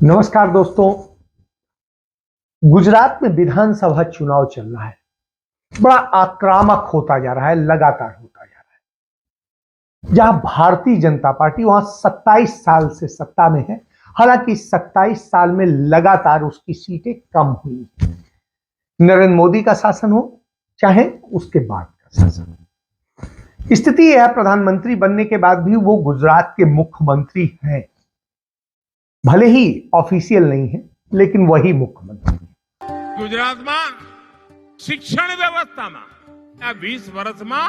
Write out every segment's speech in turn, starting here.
नमस्कार दोस्तों। गुजरात में विधानसभा चुनाव चल रहा है। बड़ा आक्रामक होता जा रहा है, लगातार होता जा रहा है। जहां भारतीय जनता पार्टी वहां 27 साल से सत्ता में है। हालांकि 27 साल में लगातार उसकी सीटें कम हुई। नरेंद्र मोदी का शासन हो चाहे उसके बाद का शासन हो, स्थिति यह है प्रधानमंत्री बनने के बाद भी वो गुजरात के मुख्यमंत्री हैं। भले ही ऑफिशियल नहीं है, लेकिन वही मुख्यमंत्री है। गुजरात में शिक्षण व्यवस्था में 20 वर्ष में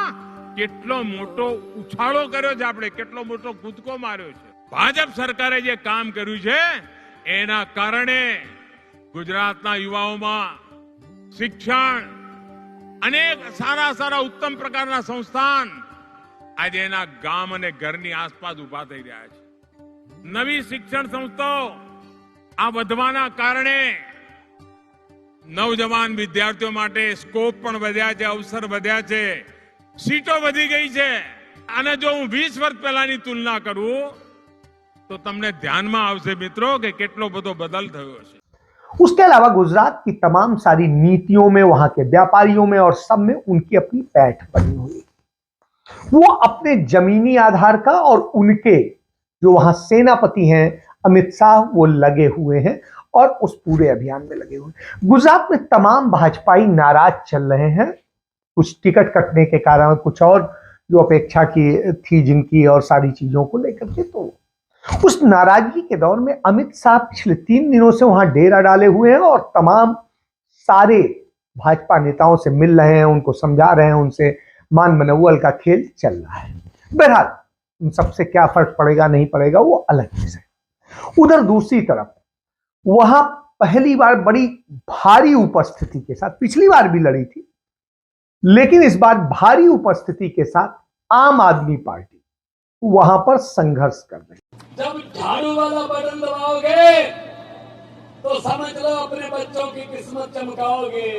કેટલો મોટો ઉછાળો કર્યો છે, આપણે કેટલો મોટો કૂદકો માર્યો છે। ભાજપ સરકારે જે કામ કર્યું છે એના કારણે ગુજરાતના યુવાઓમાં શિક્ષણ અનેક સારા સારા ઉત્તમ પ્રકારના સંસ્થાન આજે એના ગામ અને ઘરની આસપાસ ઉભા થઈ રહ્યા છે। નવી શિક્ષણ સંસ્થાઓ આ વધવાના કારણે નવજવાન વિદ્યાર્થીઓ માટે સ્કોપ પણ વધ્યા છે, અવસર વધ્યા છે, सीटों वधी गई है। અને જો હું 20 વર્ષ પહેલાની તુલના કરું તો તમને ધ્યાનમાં આવશે मित्रों કે કેટલો બધો બદલ થયો છે। उसके अलावा गुजरात की तमाम सारी नीतियों में, वहां के व्यापारियों में और सब में उनकी अपनी पैठ बनी हुई। वो अपने जमीनी आधार का और उनके जो वहां सेनापति हैं अमित शाह, वो लगे हुए हैं और उस पूरे अभियान में लगे हुए हैं। गुजरात में तमाम भाजपाई नाराज चल रहे हैं, कुछ टिकट कटने के कारण, कुछ और जो अपेक्षा की थी जिनकी, और सारी चीजों को लेकर के। तो उस नाराजगी के दौर में अमित शाह पिछले 3 दिनों से वहां डेरा डाले हुए हैं और तमाम सारे भाजपा नेताओं से मिल रहे हैं, उनको समझा रहे हैं, उनसे मान मनौवल का खेल चल रहा है। बहरहाल उन सबसे क्या फर्क पड़ेगा नहीं पड़ेगा वो अलग चीज है। उधर दूसरी तरफ वहां पहली बार बड़ी भारी उपस्थिति के साथ, पिछली बार भी लड़ी थी लेकिन इस बार भारी उपस्थिति के साथ आम आदमी पार्टी वहां पर संघर्ष कर रही है। जब झाड़ू वाला बटन दबाओगे तो समझ लो अपने बच्चों की किस्मत चमकाओगे।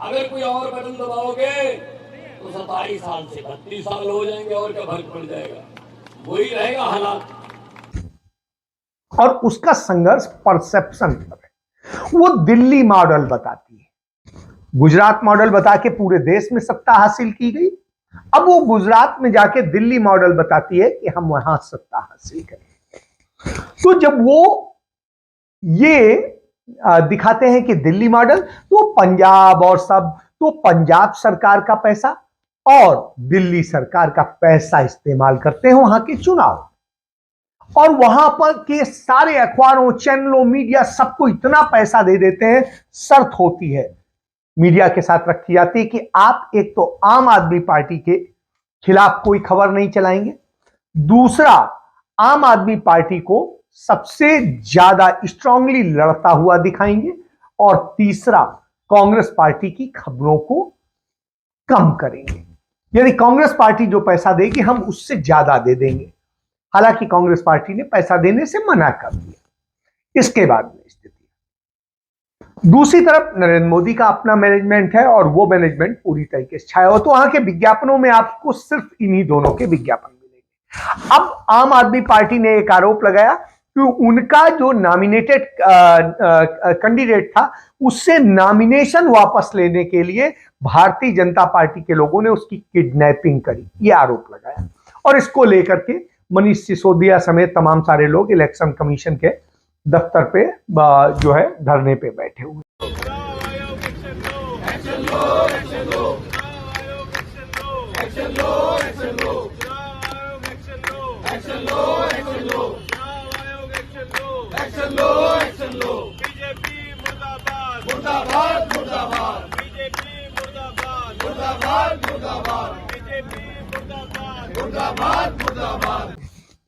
अगर कोई और बटन दबाओगे तो 27 साल से 32 साल हो जाएंगे और क्या फर्क पड़ जाएगा, वही रहेगा हालात। और उसका संघर्ष परसेप्शन पर है। वो दिल्ली मॉडल बताती है, गुजरात मॉडल बता के पूरे देश में सत्ता हासिल की गई। अब वो गुजरात में जाके दिल्ली मॉडल बताती है कि हम वहां सत्ता हासिल करें। तो जब वो ये दिखाते हैं कि दिल्ली मॉडल, तो पंजाब और सब, तो पंजाब सरकार का पैसा और दिल्ली सरकार का पैसा इस्तेमाल करते हैं वहां के चुनाव, और वहां पर के सारे अखबारों, चैनलों, मीडिया सबको इतना पैसा दे देते हैं। शर्त होती है मीडिया के साथ रखी जाती है कि आप एक तो आम आदमी पार्टी के खिलाफ कोई खबर नहीं चलाएंगे, दूसरा आम आदमी पार्टी को सबसे ज्यादा स्ट्रांगली लड़ता हुआ दिखाएंगे, और तीसरा कांग्रेस पार्टी की खबरों को कम करेंगे। यानी कांग्रेस पार्टी जो पैसा देगी हम उससे ज्यादा दे देंगे। हालांकि कांग्रेस पार्टी ने पैसा देने से मना कर दिया। इसके बाद में दूसरी तरफ नरेंद्र मोदी का अपना मैनेजमेंट है और वो मैनेजमेंट पूरी तरीके से छाया हो। तो वहां के विज्ञापनों में आपको सिर्फ इन्हीं दोनों के विज्ञापन मिलेंगे। अब आम आदमी पार्टी ने एक आरोप लगाया कि उनका जो नॉमिनेटेड कैंडिडेट था उससे नॉमिनेशन वापस लेने के लिए भारतीय जनता पार्टी के लोगों ने उसकी किडनैपिंग करी, ये आरोप लगाया। और इसको लेकर के मनीष सिसोदिया समेत तमाम सारे लोग इलेक्शन कमीशन के दफ्तर पे जो है धरने पे बैठे हुए।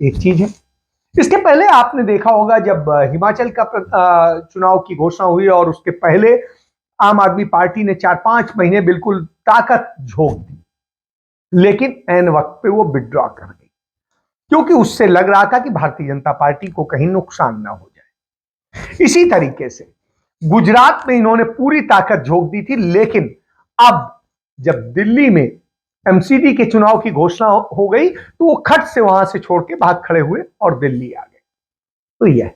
एक चीज है, इसके पहले आपने देखा होगा जब हिमाचल का चुनाव की घोषणा हुई और उसके पहले आम आदमी पार्टी ने 4-5 महीने बिल्कुल ताकत झोंक दी, लेकिन ऐन वक्त पे वो विड्रॉ कर गई, क्योंकि उससे लग रहा था कि भारतीय जनता पार्टी को कहीं नुकसान ना हो जाए। इसी तरीके से गुजरात में इन्होंने पूरी ताकत झोंक दी थी, लेकिन अब जब दिल्ली में एमसीडी के चुनाव की घोषणा हो गई तो वो खट से वहां से छोड़ के भाग खड़े हुए और दिल्ली आ गए। तो यह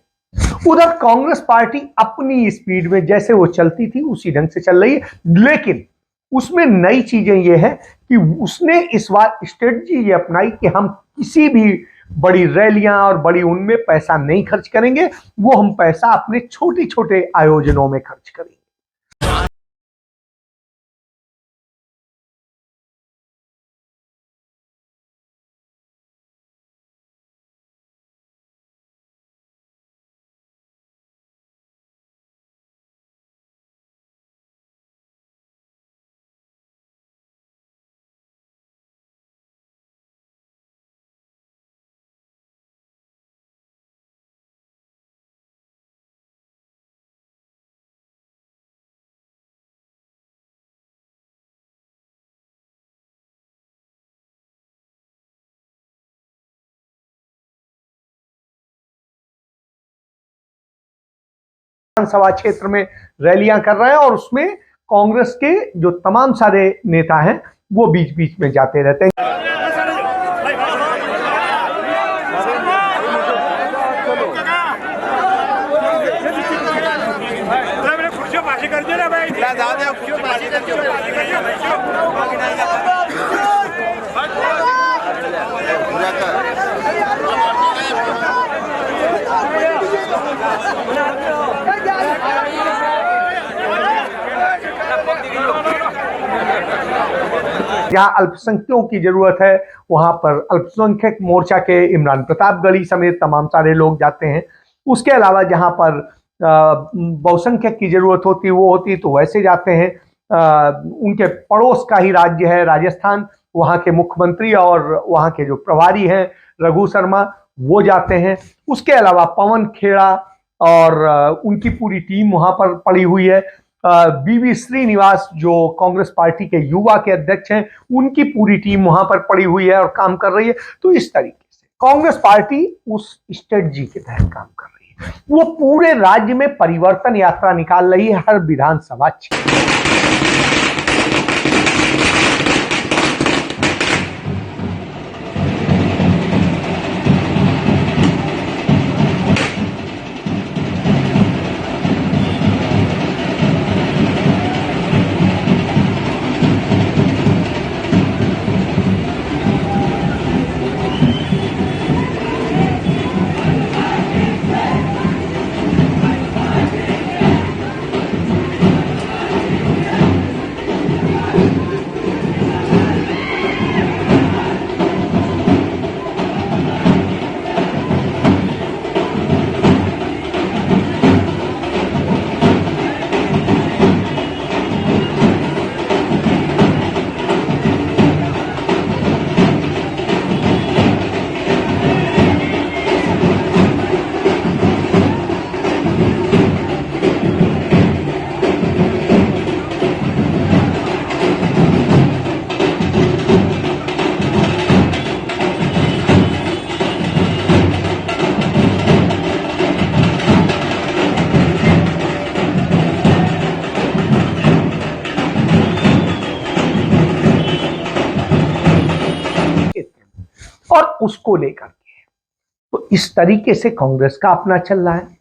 उधर कांग्रेस पार्टी अपनी स्पीड में जैसे वो चलती थी उसी ढंग से चल रही है, लेकिन उसमें नई चीजें ये है कि उसने इस बार स्ट्रेटजी ये अपनाई कि हम किसी भी बड़ी रैलियां और बड़ी उनमें पैसा नहीं खर्च करेंगे, वो हम पैसा अपने छोटे छोटे आयोजनों में खर्च करेंगे। विधानसभा क्षेत्र में रैलियां कर रहे हैं और उसमें कांग्रेस के जो तमाम सारे नेता हैं वो बीच बीच में जाते रहते हैं। जहां अल्पसंख्यकों की जरूरत है वहां पर अल्पसंख्यक मोर्चा के इमरान प्रतापगढ़ी समेत तमाम सारे लोग जाते हैं। उसके अलावा जहां पर बहुसंख्यक की जरूरत होती वो होती तो वैसे जाते हैं। उनके पड़ोस का ही राज्य है राजस्थान, वहां के मुख्यमंत्री और वहां के जो प्रभारी हैं रघु शर्मा वो जाते हैं। उसके अलावा पवन खेड़ा और उनकी पूरी टीम वहां पर पड़ी हुई है। बीवी श्रीनिवास जो कांग्रेस पार्टी के युवा के अध्यक्ष हैं उनकी पूरी टीम वहां पर पड़ी हुई है और काम कर रही है। तो इस तरीके से कांग्रेस पार्टी उस स्ट्रेटजी के तहत काम कर रही है, वो पूरे राज्य में परिवर्तन यात्रा निकाल रही है हर विधानसभा क्षेत्र। और उसको लेकर के तो इस तरीके से कांग्रेस का अपना चल रहा है।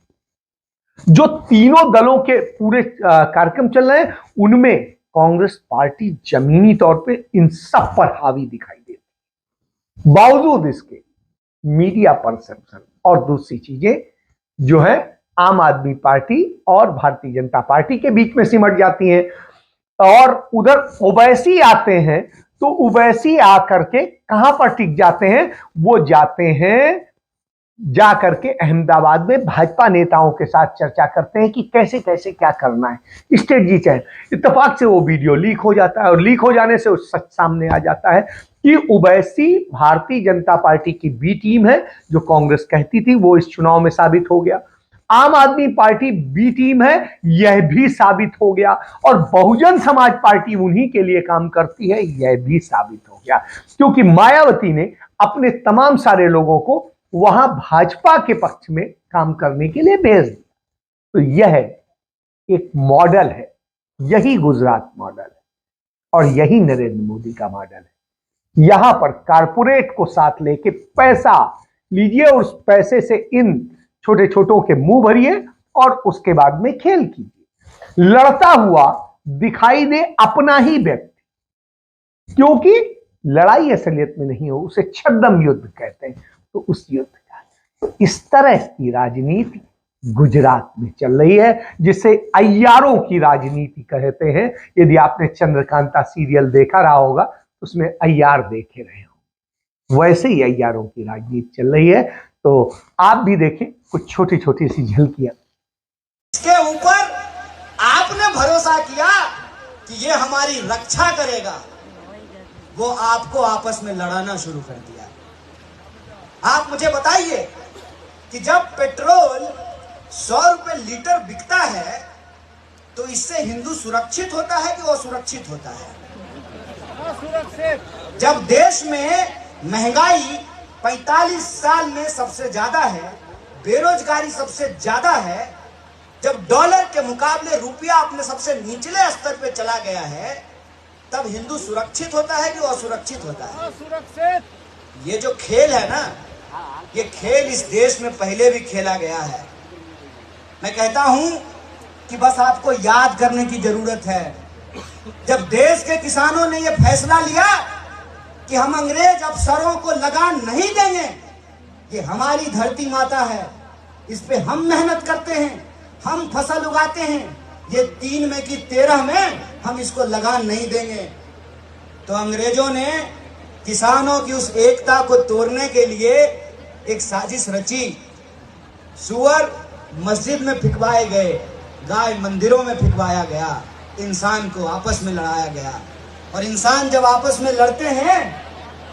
जो तीनों दलों के पूरे कार्यक्रम चल रहे हैं उनमें कांग्रेस पार्टी जमीनी तौर पे इन सब पर हावी दिखाई देती है। बावजूद इसके मीडिया परसेप्शन और दूसरी चीजें जो है आम आदमी पार्टी और भारतीय जनता पार्टी के बीच में सिमट जाती हैं। और उधर ओवैसी आते हैं तो ओवैसी आकर के कहां पर टिक जाते हैं, वो जाते हैं जाकर के अहमदाबाद में भाजपा नेताओं के साथ चर्चा करते हैं कि कैसे कैसे क्या करना है, स्ट्रेटजी क्या है। इत्तेफाक से वो वीडियो लीक हो जाता है और लीक हो जाने से सच सामने आ जाता है कि ओवैसी भारतीय जनता पार्टी की बी टीम है। जो कांग्रेस कहती थी वो इस चुनाव में साबित हो गया। आम आदमी पार्टी बी टीम है, यह भी साबित हो गया। और बहुजन समाज पार्टी उन्हीं के लिए काम करती है, यह भी साबित हो गया। क्योंकि मायावती ने अपने तमाम सारे लोगों को वहां भाजपा के पक्ष में काम करने के लिए भेज दिया। तो यह एक मॉडल है, यही गुजरात मॉडल है और यही नरेंद्र मोदी का मॉडल है। यहां पर कारपोरेट को साथ लेके पैसा लीजिए और उस पैसे से इन छोटे छोटों के मुंह भरिए और उसके बाद में खेल कीजिए। लड़ता हुआ दिखाई दे अपना ही व्यक्ति, क्योंकि लड़ाई असलियत में नहीं हो, उसे छद्म युद्ध कहते हैं, तो उस युद्ध का, तो इस तरह की राजनीति गुजरात में चल रही है, जिसे अय्यारों की राजनीति कहते हैं। यदि आपने चंद्रकांता सीरियल देखा रहा होगा तो उसमें अय्यार देखे रहे हो, वैसे ही अय्यारों की राजनीति चल रही है। तो आप भी देखें कुछ छोटी छोटी सी झलकियां। इसके ऊपर आपने भरोसा किया कि ये हमारी रक्षा करेगा, वो आपको आपस में लड़ाना शुरू कर दिया। आप मुझे बताइए कि जब पेट्रोल 100 रुपए लीटर बिकता है तो इससे हिंदू सुरक्षित होता है कि असुरक्षित होता है? सुरक्षित। जब देश में महंगाई 45 साल में सबसे ज्यादा है, बेरोजगारी सबसे ज्यादा है, जब डॉलर के मुकाबले रुपया अपने सबसे निचले स्तर पे चला गया है, तब हिंदू सुरक्षित होता है कि असुरक्षित होता है? असुरक्षित। ये जो खेल है ना, ये खेल इस देश में पहले भी खेला गया है। मैं कहता हूं कि बस आपको याद करने की जरूरत है। जब देश के किसानों ने यह फैसला लिया कि हम अंग्रेज अफसरों को लगान नहीं देंगे, ये हमारी धरती माता है, इस पे हम मेहनत करते हैं, हम फसल उगाते हैं, ये 3 में की 13 में हम इसको लगान नहीं देंगे, तो अंग्रेजों ने किसानों की उस एकता को तोड़ने के लिए एक साजिश रची। सुअर मस्जिद में फिकवाए गए, गाय मंदिरों में फिकवाया गया, इंसान को आपस में लड़ाया गया। और इंसान जब आपस में लड़ते हैं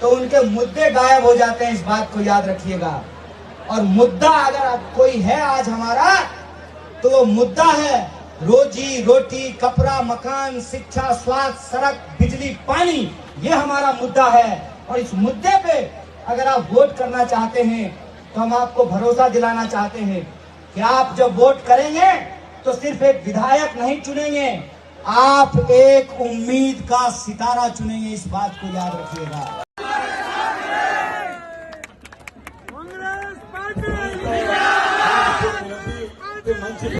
तो उनके मुद्दे गायब हो जाते हैं, इस बात को याद रखिएगा। और मुद्दा अगर कोई है आज हमारा, तो वो मुद्दा है रोजी रोटी, कपड़ा, मकान, शिक्षा, स्वास्थ्य, सड़क, बिजली, पानी, ये हमारा मुद्दा है। और इस मुद्दे पे अगर आप वोट करना चाहते हैं तो हम आपको भरोसा दिलाना चाहते हैं कि आप जब वोट करेंगे तो सिर्फ एक विधायक नहीं चुनेंगे, आप एक उम्मीद का सितारा चुनेंगे, इस बात को याद रखिएगा।